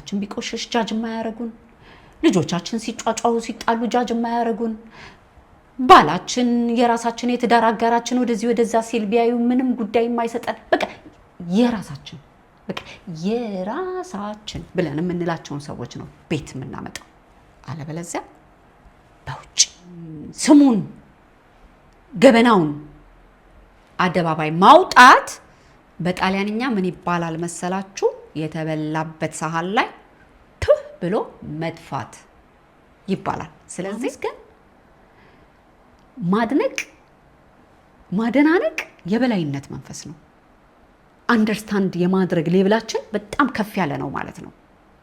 ቤታችን ቢቆሽሽ ጃጅ የማያረጉን ልጆቻችን ሲጫጫው ሲጣሉ ጃጅ የማያረጉን ባላችን የራሳችን የትዳር አጋራችን ወደዚህ ወደዛ ሲል ቢያዩ ምንም ጉዳይ የማይሰጠን በቃ የራሳችን ብለን የምንላቸውን ሰዎች ነው ቤት የምናመጣው አለበለዚያ በውጭ ስሙን ገበናውን አደባባይ ማውጣት በጣሊያንኛ ምን ይባላል መሰላችሁ የተበላበት ሳህን ላይ ቱህ ብሎ መድፋት ይባላል ስለዚህ ግን ማደናነቅ የበላይነት መንፈስ ነው አንደርስታንድ የማድረግ ሌቭላችን በጣም ከፍ ያለ ነው ማለት ነው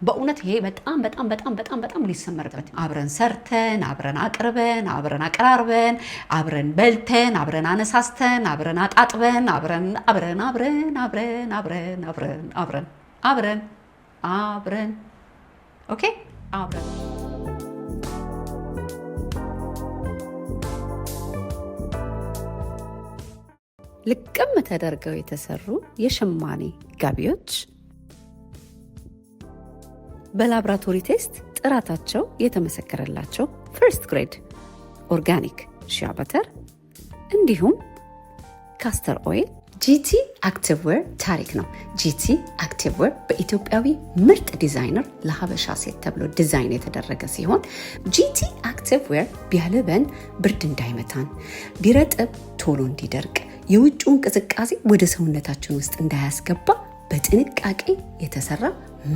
በእውነት ይሄ በጣም ሊሰመርበት አብረን ሰርተን አብረን አቅርበን አብረን አቀራርበን አብረን በልተን አብረን አነሳስተን አብረን አጣጥበን አብረን ኦኬ አብረን ልቅም ተደርገው የተሰሩ የሸማኔ ጋቢዎች በላብራቶሪ ቴስት ጥራታቸው የተመሰከረላቸው ፈርስት ግሬድ ኦርጋኒክ ሺያ በተር እንዲሁም ካስተር ኦይል ጂቲ አክቲቭ ዌር ታሪክ ነው ጂቲ አክቲቭ ዌር በኢትዮጵያዊ ምርጥ ዲዛይነር ለሀበሻ ሴት ተብሎ ዲዛይን የተደረገ ሲሆን ጂቲ አክቲቭ ዌር ቢያልበን ብርድ እንዳይመታን ቢረጥብ ቶሎ እንዲደርቅ የውጭውን ቅዝቃዜ ወደ ሰውነታችን ውስጥ እንዳያስገባ በጥንቃቄ የተሰራ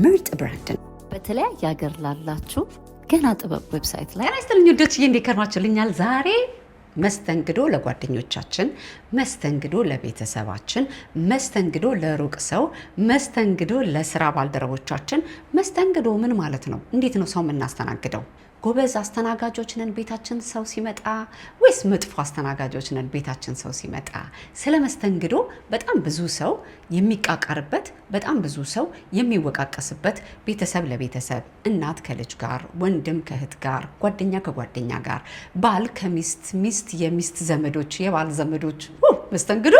ምርጥ ብራንድ ነው በተለያየ ሀገር ላላችሁ ገና ጥበብ ዌብሳይት ላይ አስተልኝ ወደች እንዲከርማችሁልኛል ዛሬ መስተንግዶ ለጓደኞቻችን መስተንግዶ ለቤተሰባችን መስተንግዶ ለሩቅ ሰው መስተንግዶ ለስራ ባልደረቦቻችን መስተንግዶ ምን ማለት ነው እንዴት ነው ሰው የምናስተናግደው ጎበዝ አስተናጋጆች ነን ቤታችን ሰው ሲመጣ ወይስ መጥፎ አስተናጋጆች ነን ቤታችን ሰው ሲመጣ ስለ መስተንግዶ በጣም ብዙ ሰው የሚቃቃርበት በጣም ብዙ ሰው የሚወቃቀስበት ቤተሰብ ለቤተሰብ እናት ከልጅ ጋር ወንድም ከእህት ጋር ጓደኛ ከጓደኛ ጋር ባል ከሚስት ሚስት የሚስት ዘመዶች የባል ዘመዶች መስተንግዶ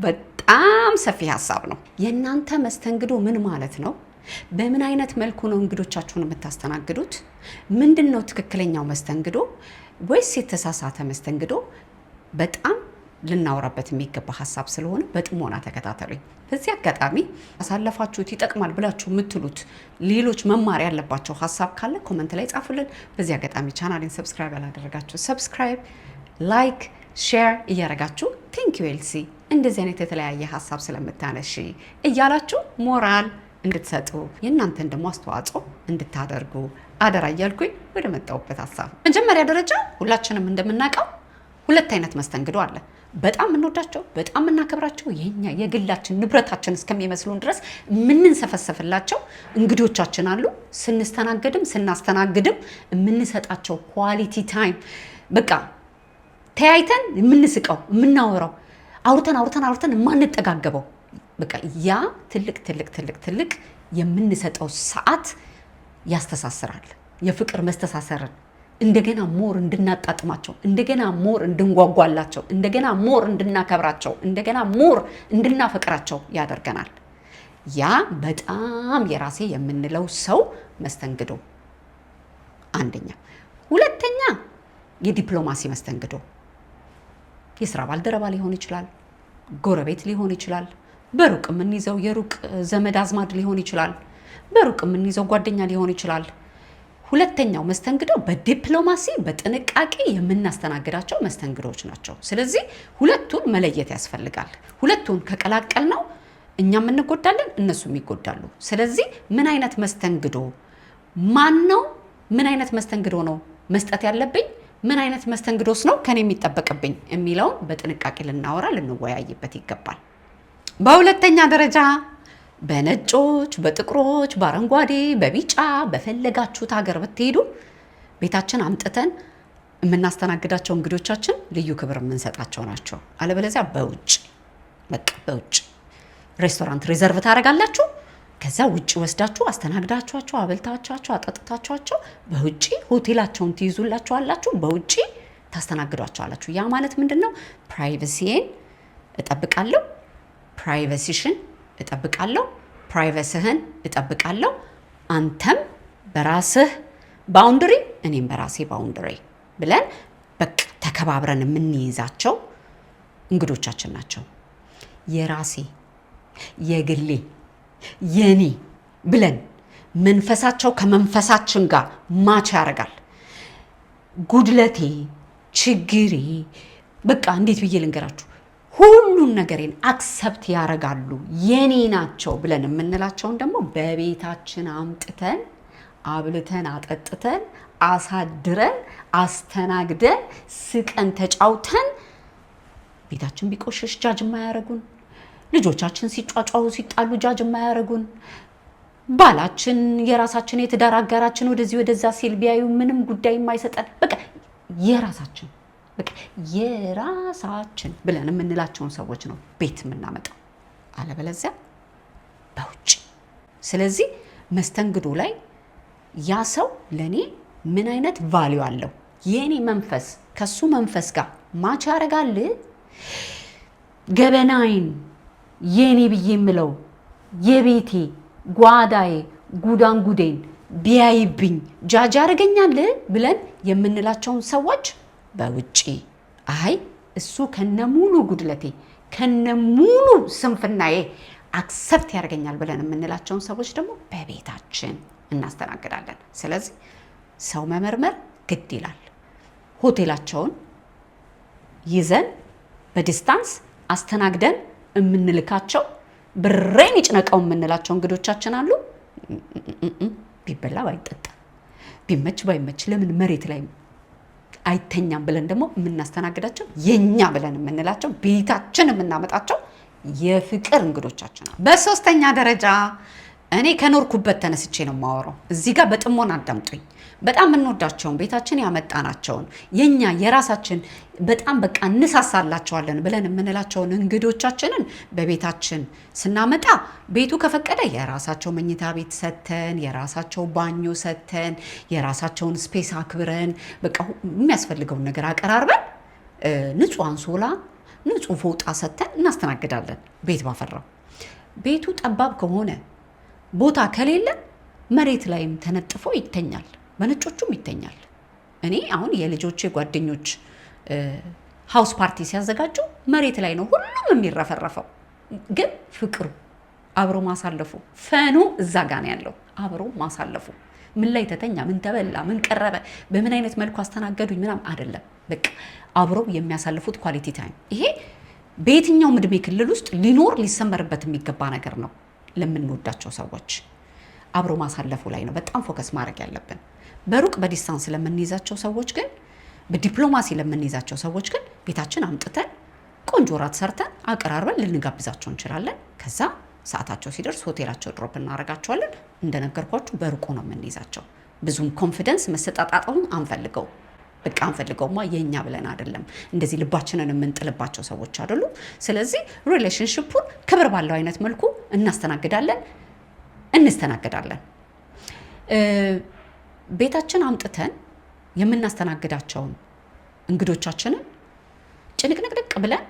በጣም ሰፊ ሐሳብ ነው የእናንተ መስተንግዶ ምን ማለት ነው በምን አይነት መልኩ ነው እንግዶቻችሁን የምታስተናግዱት ምንድነው ትክክለኛው መስተንግዶ ወይስ የተሳሳተ መስተንግዶ በጣም ልናወራበት የሚገባ ሐሳብ ስለሆነ በጥሞና ተከታተሉኝ በዚህ አጋጣሚ አሳለፋችሁት ይጠቅማል ብላችሁ የምትሉት ሌሎች መማር ያለባቸው ሐሳብ ካለ ኮሜንት ላይ ጻፉልን በዚህ አጋጣሚ ቻናሌን ሰብስክራይብ ያላደረጋችሁ ሰብስክራይብ ላይክ ሼር እያረጋችሁ ቴንክ ዩ ኤልሲ እንደዚህ አይነት የተለያየ ሐሳብ ስለምታነሺ እያላችሁ ሞራል እንድትሰጡ የእናንተን ደግሞ አስተዋጽኦ እንድታደርጉ አደራ እያልኩኝ ወደ መጣሁበት ሐሳብ መጀመሪያ ደረጃ ሁላችንም እንደምናውቀው ሁለት አይነት መስተንግዶ አለ በጣም እንወዳቸው በጣም እናከብራቸው የኛ የግላችን ንብረታችን እስከሚመስሉን ድረስ ምንንሰፈሰፍላቸው እንግዶቻችን አሉ ስንስተናገድም ስናስተናግድም የምንሰጣቸው ኳሊቲ ታይም በቃ ተያይተን የምንስቀው የምናወራው አውርተን የማንጠጋገበው በቃ ያ ትልቅ የምንሰጠው ሰዓት ያስተሳስራል የፍቅር መስተሳሰርን እንደገና ሞር እንድናጣጥማቸው እንደገና ሞር እንድንጓጓላቸው እንደገና ሞር እንድናከብራቸው እንደገና ሞር እንድናፈቅራቸው ያደርገናል ያ በጣም የራሴ የምንለው ሰው መስተንግዶ አንደኛ ሁለተኛ የዲፕሎማሲ መስተንግዶ የሥራ ባልደረባ ሊሆን ይችላል ጎረቤት ሊሆን ይችላል በሩቅ የምንይዘው የሩቅ ዘመድ አዝማድ ሊሆን ይችላል በሩቅ የምንይዘው ጓደኛ ሊሆን ይችላል ሁለተኛው መስተንግዶ በዲፕሎማሲ በጥንቃቄ የምናስተናግዳቸው መስተንግዶች ናቸው ስለዚህ ሁለቱን መለየት ያስፈልጋል ሁለቱን ከቀላቀል ነው እኛም እንጎዳለን እነሱም ይጎዳሉ ስለዚህ ምን አይነት መስተንግዶ ማን ነው ምን አይነት መስተንግዶ ነው መስጠት ያለብኝ ምን አይነት መስተንግዶስ ነው ከኔ የሚጠበቅብኝ የሚለው በጥንቃቄ ልናወራ ልንወያይበት ይገባል በሁለተኛ ደረጃ በነጮች በጥቁሮች በአረንጓዴ በቢጫ በፈለጋችሁት ሀገር ብትሄዱ ቤታችን አምጥተን የምናስተናግዳቸው እንግዶቻችን ልዩ ክብር የምንሰጣቸው ናቸው አለበለዚያ በውጭ ሬስቶራንት ሪዘርቭ ታደርጋላችሁ ከዛ ውጪ ወስዳችሁ አስተናግዳችኋቸው አበልታችኋቸው አጠጥታችኋቸው በውጪ ሆቴላቸውን ትይዙላችኋላችሁ በውጪ ታስተናግዷቸዋላችሁ ያ ማለት ምንድነው ፕራይቬሲን እጠብቃለሁ ፕራይቬሲሽን እጠብቃለሁ ፕራይቬሲህን እጠብቃለሁ አንተም በራስህ ባውንደሪ እኔም በራሴ ባውንደሪ ብለን በቃ ተከባብረን የምንይዛቸው እንግዶቻችን ናቸው። የራሴ የግሌ የኔ ብለን መንፈሳቸው ከመንፈሳችን ጋር ማች ያደርጋል። ጉድለቴ፣ ችግሬ በቃ እንዴት ብዬ ልንገራችሁ፣ ሁሉን ነገሬን አክሰፕት ያደርጋሉ የኔ ናቸው ብለን የምንላቸውን ደግሞ በቤታችን አምጥተን አብልተን አጠጥተን አሳድረን አስተናግደን ስቀን ተጫውተን ቤታችን ቢቆሽሽ ጃጅ የማያረጉን፣ ልጆቻችን ሲጫጫው ሲጣሉ ጃጅ የማያረጉን፣ ባላችን የራሳችን የትዳር አጋራችን ወደዚህ ወደዛ ሲል ቢያዩ ምንም ጉዳይ የማይሰጠን በቃ የራሳችን በቃ የራሳችን ብለን የምንላቸውን ሰዎች ነው ቤት የምናመጣው፣ አለበለዚያ በውጭ። ስለዚህ መስተንግዶ ላይ ያ ሰው ለኔ ምን አይነት ቫልዩ አለው፣ የኔ መንፈስ ከሱ መንፈስ ጋር ማች ያደርጋል፣ ገበናይን የኔ ብዬ የምለው የቤቴ ጓዳዬ ጉዳንጉዴን ቢያይብኝ ጃጅ ያደርገኛል ብለን የምንላቸውን ሰዎች በውጪ አይ እሱ ከነሙሉ ጉድለቴ ከነሙሉ ስንፍናዬ አክሰፕት ያደርገኛል ብለን የምንላቸውን ሰዎች ደግሞ በቤታችን እናስተናግዳለን። ስለዚህ ሰው መመርመር ግድ ይላል። ሆቴላቸውን ይዘን በዲስታንስ አስተናግደን የምንልካቸው ብሬን ይጭነቀው የምንላቸው እንግዶቻችን አሉ። ቢበላ ባይጠጣ ቢመች ባይመች ለምን መሬት ላይ አይተኛም ብለን ደግሞ የምናስተናግዳቸው የኛ ብለን የምንላቸው ቤታችን የምናመጣቸው የፍቅር እንግዶቻችን አሉ። በሶስተኛ ደረጃ እኔ ከኖርኩበት ተነስቼ ነው የማወራው። እዚህ ጋር በጥሞና አዳምጡኝ። በጣም የምንወዳቸውን ቤታችን ያመጣናቸውን የኛ የራሳችን በጣም በቃ እንሳሳላቸዋለን ብለን የምንላቸውን እንግዶቻችንን በቤታችን ስናመጣ ቤቱ ከፈቀደ የራሳቸው መኝታ ቤት ሰተን፣ የራሳቸው ባኞ ሰተን፣ የራሳቸውን ስፔስ አክብረን በቃ የሚያስፈልገውን ነገር አቀራርበን ንጹህ አንሶላ፣ ንጹህ ፎጣ ሰተን እናስተናግዳለን። ቤት ባፈራው። ቤቱ ጠባብ ከሆነ ቦታ ከሌለ መሬት ላይም ተነጥፎ ይተኛል፣ በነጮቹም ይተኛል። እኔ አሁን የልጆቼ ጓደኞች ሃውስ ፓርቲ ሲያዘጋጁ መሬት ላይ ነው ሁሉም የሚረፈረፈው። ግን ፍቅሩ አብሮ ማሳለፉ ፈኑ እዛ ጋ ነው ያለው። አብሮ ማሳለፉ ምን ላይ ተተኛ፣ ምን ተበላ፣ ምን ቀረበ፣ በምን አይነት መልኩ አስተናገዱኝ ምናምን አይደለም። በቃ አብረው የሚያሳልፉት ኳሊቲ ታይም። ይሄ በየትኛውም እድሜ ክልል ውስጥ ሊኖር ሊሰመርበት የሚገባ ነገር ነው። ለምንወዳቸው ሰዎች አብሮ ማሳለፉ ላይ ነው በጣም ፎከስ ማድረግ ያለብን። በሩቅ በዲስታንስ ለምንይዛቸው ሰዎች ግን፣ በዲፕሎማሲ ለምንይዛቸው ሰዎች ግን ቤታችን አምጥተን ቆንጆ ራት ሰርተን አቀራርበን ልንጋብዛቸው እንችላለን። ከዛ ሰዓታቸው ሲደርስ ሆቴላቸው ድሮፕ እናደርጋቸዋለን። እንደነገርኳችሁ በሩቁ ነው የምንይዛቸው። ብዙም ኮንፊደንስ መሰጣጣቱን አንፈልገው። በቃ አንፈልገውማ የኛ ብለን አይደለም። እንደዚህ ልባችንን የምንጥልባቸው ሰዎች አይደሉም። ስለዚህ ሪሌሽንሺፑን ክብር ባለው አይነት መልኩ እናስተናግዳለን። ቤታችን አምጥተን የምናስተናግዳቸውን እንግዶቻችንን ጭንቅንቅንቅ ብለን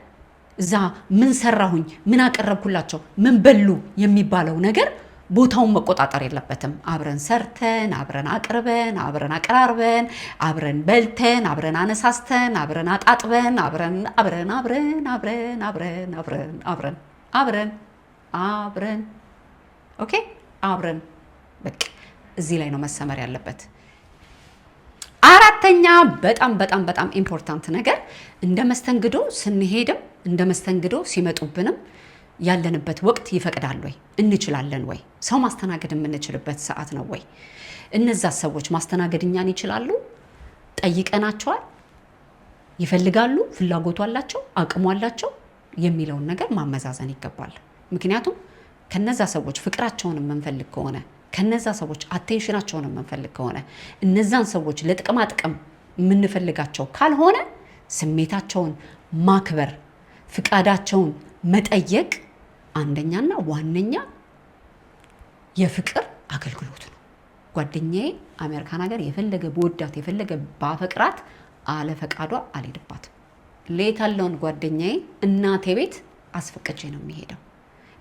እዛ ምን ሰራሁኝ፣ ምን አቀረብኩላቸው፣ ምን በሉ የሚባለው ነገር ቦታውን መቆጣጠር የለበትም። አብረን ሰርተን፣ አብረን አቅርበን፣ አብረን አቀራርበን፣ አብረን በልተን፣ አብረን አነሳስተን፣ አብረን አጣጥበን፣ አብረን አብረን አብረን አብረን አብረን አብረን አብረን አብረን አብረን ኦኬ አብረን በቃ እዚህ ላይ ነው መሰመር ያለበት። አራተኛ በጣም በጣም በጣም ኢምፖርታንት ነገር እንደ መስተንግዶ ስንሄድም እንደ መስተንግዶ ሲመጡብንም ያለንበት ወቅት ይፈቅዳል ወይ? እንችላለን ወይ? ሰው ማስተናገድ የምንችልበት ሰዓት ነው ወይ? እነዛ ሰዎች ማስተናገድ እኛን ይችላሉ? ጠይቀናቸዋል? ይፈልጋሉ? ፍላጎቱ አላቸው? አቅሙ አላቸው? የሚለውን ነገር ማመዛዘን ይገባል። ምክንያቱም ከነዛ ሰዎች ፍቅራቸውን የምንፈልግ ከሆነ፣ ከነዛ ሰዎች አቴንሽናቸውን የምንፈልግ ከሆነ፣ እነዛን ሰዎች ለጥቅማ ጥቅም የምንፈልጋቸው ካልሆነ ስሜታቸውን ማክበር፣ ፍቃዳቸውን መጠየቅ አንደኛና ዋነኛ የፍቅር አገልግሎት ነው። ጓደኛዬ አሜሪካን ሀገር የፈለገ በወዳት የፈለገ ባፈቅራት አለ ፈቃዷ አልሄድባትም። ሌት ያለውን ጓደኛዬ እናቴ ቤት አስፈቅጄ ነው የሚሄደው።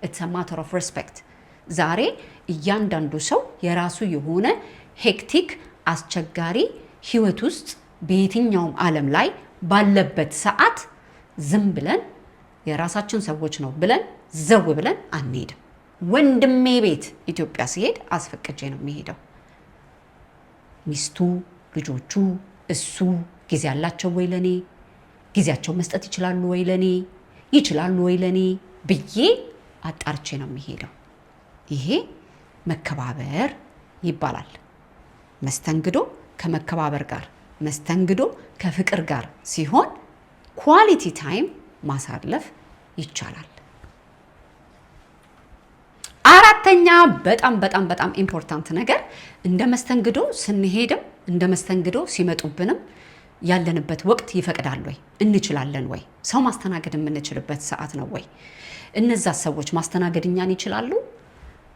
ኢትስ አ ማተር ኦፍ ሪስፔክት። ዛሬ እያንዳንዱ ሰው የራሱ የሆነ ሄክቲክ አስቸጋሪ ህይወት ውስጥ በየትኛውም ዓለም ላይ ባለበት ሰዓት ዝም ብለን የራሳችን ሰዎች ነው ብለን ዘው ብለን አንሄድም። ወንድሜ ቤት ኢትዮጵያ ሲሄድ አስፈቅጄ ነው የሚሄደው። ሚስቱ፣ ልጆቹ፣ እሱ ጊዜ ያላቸው ወይ ለኔ ጊዜያቸው መስጠት ይችላሉ ወይ ለኔ ይችላሉ ወይ ለኔ ብዬ አጣርቼ ነው የሚሄደው። ይሄ መከባበር ይባላል። መስተንግዶ ከመከባበር ጋር መስተንግዶ ከፍቅር ጋር ሲሆን ኳሊቲ ታይም ማሳለፍ ይቻላል። አራተኛ በጣም በጣም በጣም ኢምፖርታንት ነገር እንደ መስተንግዶ ስንሄድም እንደ መስተንግዶ ሲመጡብንም ያለንበት ወቅት ይፈቅዳል ወይ? እንችላለን ወይ? ሰው ማስተናገድ የምንችልበት ሰዓት ነው ወይ? እነዛ ሰዎች ማስተናገድ እኛን ይችላሉ?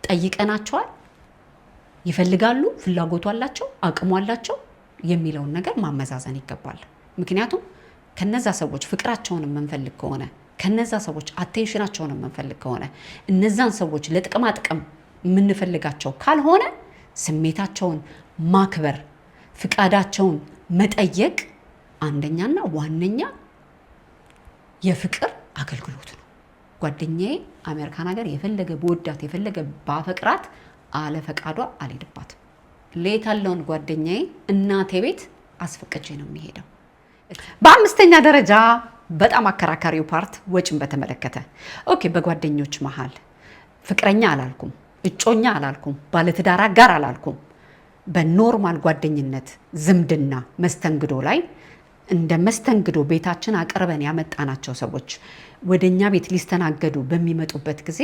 ጠይቀናቸዋል? ይፈልጋሉ? ፍላጎቱ አላቸው? አቅሙ አላቸው? የሚለውን ነገር ማመዛዘን ይገባል። ምክንያቱም ከነዛ ሰዎች ፍቅራቸውን የምንፈልግ ከሆነ ከነዛ ሰዎች አቴንሽናቸውን የምንፈልግ ከሆነ እነዛን ሰዎች ለጥቅማ ጥቅም የምንፈልጋቸው ካልሆነ ስሜታቸውን ማክበር ፍቃዳቸውን መጠየቅ አንደኛና ዋነኛ የፍቅር አገልግሎት ነው። ጓደኛዬ አሜሪካን ሀገር የፈለገ በወዳት የፈለገ ባፈቅራት አለ ፈቃዷ አልሄድባትም። ሌት ያለውን ጓደኛዬ እናቴ ቤት አስፈቅጄ ነው የሚሄደው። በአምስተኛ ደረጃ በጣም አከራካሪው ፓርት ወጪን በተመለከተ ኦኬ፣ በጓደኞች መሃል ፍቅረኛ አላልኩም፣ እጮኛ አላልኩም፣ ባለትዳር ጋር አላልኩም። በኖርማል ጓደኝነት ዝምድና መስተንግዶ ላይ እንደ መስተንግዶ ቤታችን አቅርበን ያመጣናቸው ሰዎች ወደኛ ቤት ሊስተናገዱ በሚመጡበት ጊዜ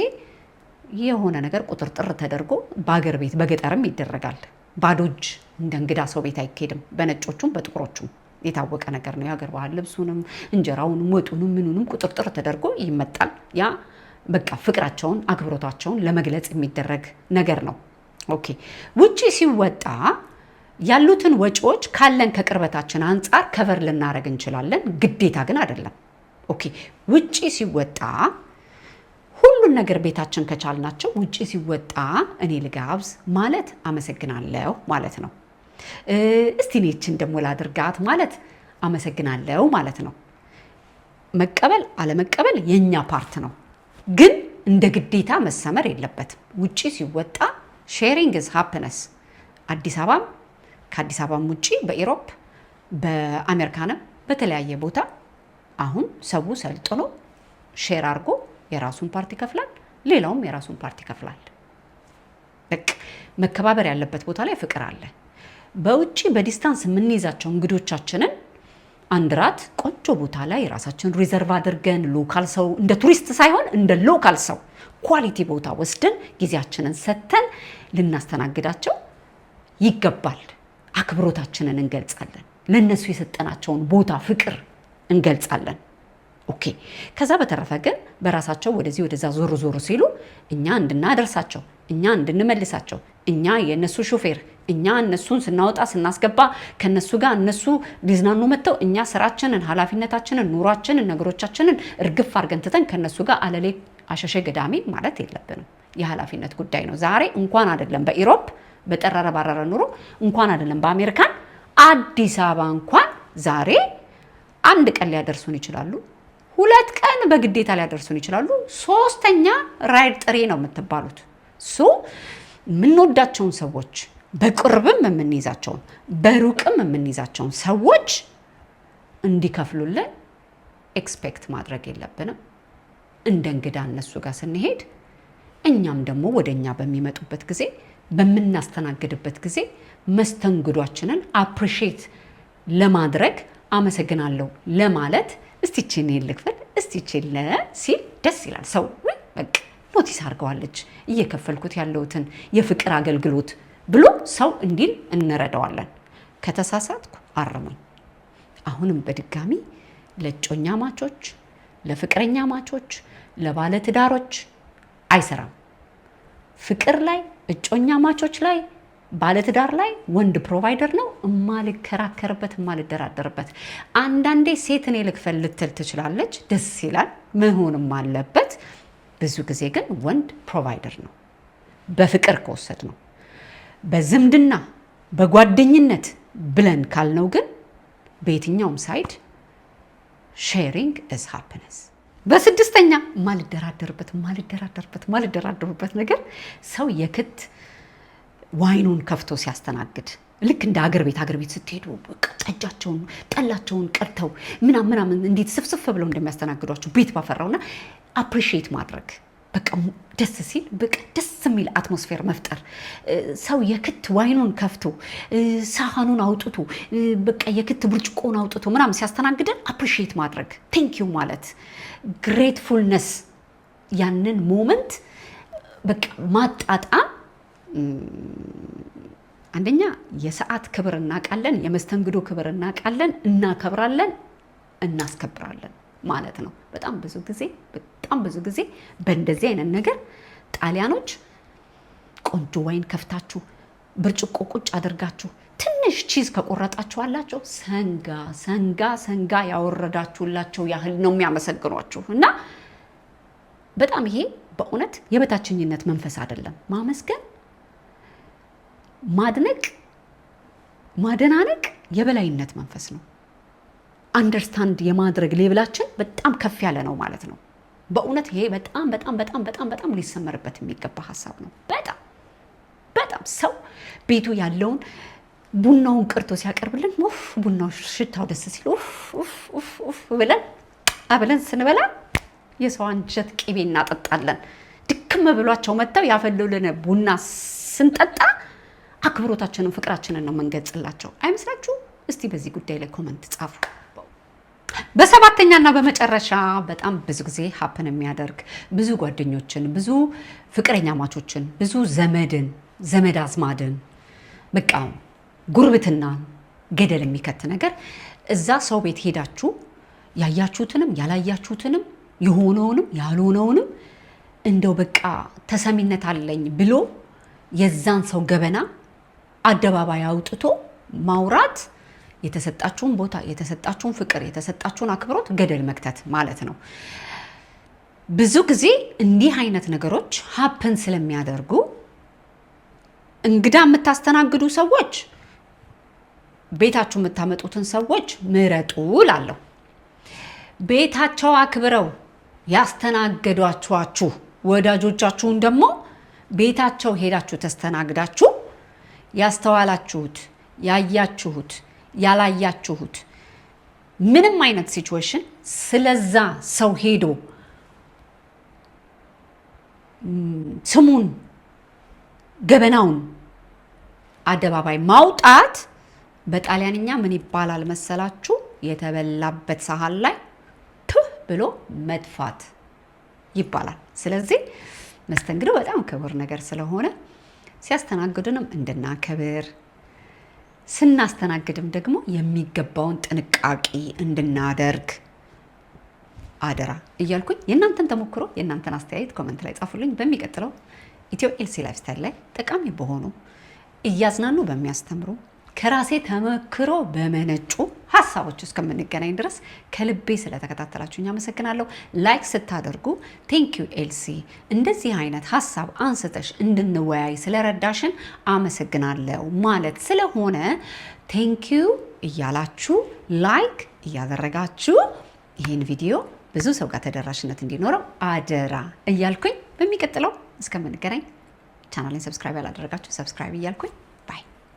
የሆነ ነገር ቁጥርጥር ተደርጎ በአገር ቤት በገጠርም ይደረጋል። ባዶ እጅ እንደ እንግዳ ሰው ቤት አይኬድም። በነጮቹም በጥቁሮቹም የታወቀ ነገር ነው። የሀገር ባህል ልብሱንም እንጀራውንም ወጡንም ምኑንም ቁጥርጥር ተደርጎ ይመጣል። ያ በቃ ፍቅራቸውን አክብሮታቸውን ለመግለጽ የሚደረግ ነገር ነው። ኦኬ፣ ውጪ ሲወጣ ያሉትን ወጪዎች ካለን ከቅርበታችን አንፃር ከቨር ልናደርግ እንችላለን። ግዴታ ግን አይደለም። ኦኬ፣ ውጪ ሲወጣ ሁሉን ነገር ቤታችን ከቻልናቸው ውጪ ሲወጣ እኔ ልጋብዝ ማለት አመሰግናለሁ ማለት ነው። እስቲ እኔችን ደሞ ላድርጋት ማለት አመሰግናለሁ ማለት ነው። መቀበል አለመቀበል የኛ ፓርት ነው፣ ግን እንደ ግዴታ መሰመር የለበትም። ውጪ ሲወጣ ሼሪንግ ኢዝ ሃፒነስ። አዲስ አበባም ከአዲስ አበባም ውጪ በኢሮፕ በአሜሪካንም በተለያየ ቦታ አሁን ሰው ሰልጥኖ ሼር አድርጎ የራሱን ፓርቲ ይከፍላል፣ ሌላውም የራሱን ፓርቲ ይከፍላል። በቃ መከባበር ያለበት ቦታ ላይ ፍቅር አለ። በውጪ በዲስታንስ የምንይዛቸው እንግዶቻችንን አንድ ራት ቆንጆ ቦታ ላይ ራሳችን ሪዘርቭ አድርገን ሎካል ሰው እንደ ቱሪስት ሳይሆን እንደ ሎካል ሰው ኳሊቲ ቦታ ወስደን ጊዜያችንን ሰጥተን ልናስተናግዳቸው ይገባል። አክብሮታችንን እንገልጻለን። ለነሱ የሰጠናቸውን ቦታ ፍቅር እንገልጻለን። ኦኬ። ከዛ በተረፈ ግን በራሳቸው ወደዚህ ወደዛ ዞር ዞር ሲሉ እኛ እንድናደርሳቸው እኛ እንድንመልሳቸው እኛ የነሱ ሹፌር እኛ እነሱን ስናወጣ ስናስገባ ከነሱ ጋር እነሱ ሊዝናኑ መጥተው እኛ ስራችንን ኃላፊነታችንን ኑሯችንን ነገሮቻችንን እርግፍ አድርገን ትተን ከነሱ ጋር አለሌ አሸሸ ገዳሚ ማለት የለብንም። የኃላፊነት ጉዳይ ነው። ዛሬ እንኳን አይደለም በኢሮፕ በጠረረ ባረረ ኑሮ እንኳን አይደለም በአሜሪካን አዲስ አበባ እንኳን ዛሬ አንድ ቀን ሊያደርሱን ይችላሉ። 2 ቀን በግዴታ ሊያደርሱን ይችላሉ። 3ኛ ራይድ ጥሬ ነው የምትባሉት። የምንወዳቸውን ሰዎች በቅርብም የምንይዛቸውን በሩቅም የምንይዛቸውን ሰዎች እንዲከፍሉልን ኤክስፔክት ማድረግ የለብንም። እንደ እንግዳ እነሱ ጋር ስንሄድ እኛም ደግሞ ወደኛ በሚመጡበት ጊዜ በምናስተናግድበት ጊዜ መስተንግዷችንን አፕሪሺየት ለማድረግ አመሰግናለሁ ለማለት እስቲችን ይልክፈል እስቲችን ሲል ደስ ይላል። ሰው በቃ ኖቲስ አድርገዋለች እየከፈልኩት ያለውትን የፍቅር አገልግሎት ብሎ ሰው እንዲል እንረዳዋለን። ከተሳሳትኩ አርመኝ። አሁንም በድጋሚ ለጮኛ ማቾች፣ ለፍቅረኛ ማቾች፣ ለባለትዳሮች አይሰራም። ፍቅር ላይ እጮኛ ማቾች ላይ ባለትዳር ላይ ወንድ ፕሮቫይደር ነው። እማልከራከርበት እማልደራደርበት። አንዳንዴ ሴት እኔ ልክፈል ልትል ትችላለች፣ ደስ ይላል፣ መሆንም አለበት። ብዙ ጊዜ ግን ወንድ ፕሮቫይደር ነው። በፍቅር ከወሰድ ነው። በዝምድና በጓደኝነት ብለን ካልነው ግን በየትኛውም ሳይድ ሼሪንግ ኢዝ ሃፒነስ። በስድስተኛ ማልደራደርበት ነገር ሰው የክት ዋይኑን ከፍቶ ሲያስተናግድ ልክ እንደ አገር ቤት ስትሄዱ ጠጃቸውን ጠላቸውን ቀርተው ምናምን እንዴት ስፍስፍ ብለው እንደሚያስተናግዷቸው ቤት ባፈራውና አፕሪሺየት ማድረግ በቃ ደስ ሲል በቃ ደስ የሚል አትሞስፌር መፍጠር። ሰው የክት ዋይኑን ከፍቶ ሳህኑን አውጥቶ በቃ የክት ብርጭቆን አውጥቶ ምናምን ሲያስተናግደን አፕሪሺየት ማድረግ ቴንክ ዩ ማለት ግሬትፉልነስ፣ ያንን ሞመንት በቃ ማጣጣም። አንደኛ የሰዓት ክብር እናውቃለን፣ የመስተንግዶ ክብር እናውቃለን፣ እናከብራለን፣ እናስከብራለን ማለት ነው። በጣም ብዙ ጊዜ በእንደዚህ አይነት ነገር ጣሊያኖች ቆንጆ ዋይን ከፍታችሁ ብርጭቆ ቁጭ አድርጋችሁ ትንሽ ቺዝ ከቆረጣችኋላችሁ ሰንጋ ያወረዳችሁላቸው ያህል ነው የሚያመሰግኗችሁ። እና በጣም ይሄ በእውነት የበታችኝነት መንፈስ አይደለም። ማመስገን፣ ማድነቅ፣ ማደናነቅ የበላይነት መንፈስ ነው። አንደርስታንድ የማድረግ ሌብላችን በጣም ከፍ ያለ ነው ማለት ነው። በእውነት ይሄ በጣም ሊሰመርበት የሚገባ ሀሳብ ነው። በጣም ሰው ቤቱ ያለውን ቡናውን ቅርቶ ሲያቀርብልን ቡናው ሽታው ደስ ሲል ብለን ስንበላ የሰው አንጀት ቅቤ እናጠጣለን። ድክም ብሏቸው መጥተው ያፈሉልን ቡና ስንጠጣ አክብሮታችንን ፍቅራችንን ነው መንገጽላቸው። አይመስላችሁ? እስቲ በዚህ ጉዳይ ላይ ኮመንት ጻፉ። በሰባተኛና በመጨረሻ በጣም ብዙ ጊዜ ሀፕን የሚያደርግ ብዙ ጓደኞችን፣ ብዙ ፍቅረኛ ማቾችን፣ ብዙ ዘመድ አዝማድን በቃ ጉርብትናን ገደል የሚከት ነገር እዛ ሰው ቤት ሄዳችሁ ያያችሁትንም ያላያችሁትንም የሆነውንም ያልሆነውንም እንደው በቃ ተሰሚነት አለኝ ብሎ የዛን ሰው ገበና አደባባይ አውጥቶ ማውራት የተሰጣችሁን ቦታ፣ የተሰጣችሁን ፍቅር፣ የተሰጣችሁን አክብሮት ገደል መክተት ማለት ነው። ብዙ ጊዜ እንዲህ አይነት ነገሮች ሀፕን ስለሚያደርጉ እንግዳ የምታስተናግዱ ሰዎች ቤታችሁ የምታመጡትን ሰዎች ምረጡ እላለሁ። ቤታቸው አክብረው ያስተናገዷችሁ ወዳጆቻችሁን ደግሞ ቤታቸው ሄዳችሁ ተስተናግዳችሁ ያስተዋላችሁት፣ ያያችሁት፣ ያላያችሁት ምንም አይነት ሲቹዌሽን ስለዛ ሰው ሄዶ ስሙን ገበናውን አደባባይ ማውጣት በጣሊያንኛ ምን ይባላል መሰላችሁ? የተበላበት ሳህን ላይ ቱህ ብሎ መድፋት ይባላል። ስለዚህ መስተንግዶ በጣም ክቡር ነገር ስለሆነ ሲያስተናግዱንም እንድናከብር፣ ስናስተናግድም ደግሞ የሚገባውን ጥንቃቄ እንድናደርግ አደራ እያልኩኝ የእናንተን ተሞክሮ የእናንተን አስተያየት ኮመንት ላይ ጻፉልኝ። በሚቀጥለው ኢትዮ ኤልሲ ላይፍ ስታይል ላይ ጠቃሚ በሆኑ እያዝናኑ በሚያስተምሩ ከራሴ ተመክሮ በመነጩ ሀሳቦች እስከምንገናኝ ድረስ ከልቤ ስለተከታተላችሁኝ አመሰግናለሁ። ላይክ ስታደርጉ ቴንኪዩ ኤልሲ እንደዚህ አይነት ሀሳብ አንስተሽ እንድንወያይ ስለረዳሽን አመሰግናለሁ ማለት ስለሆነ ቴንኪዩ እያላችሁ ላይክ እያደረጋችሁ ይህን ቪዲዮ ብዙ ሰው ጋር ተደራሽነት እንዲኖረው አደራ እያልኩኝ በሚቀጥለው እስከምንገናኝ ቻናሌን ሰብስክራይብ ያላደረጋችሁ ሰብስክራይብ እያልኩኝ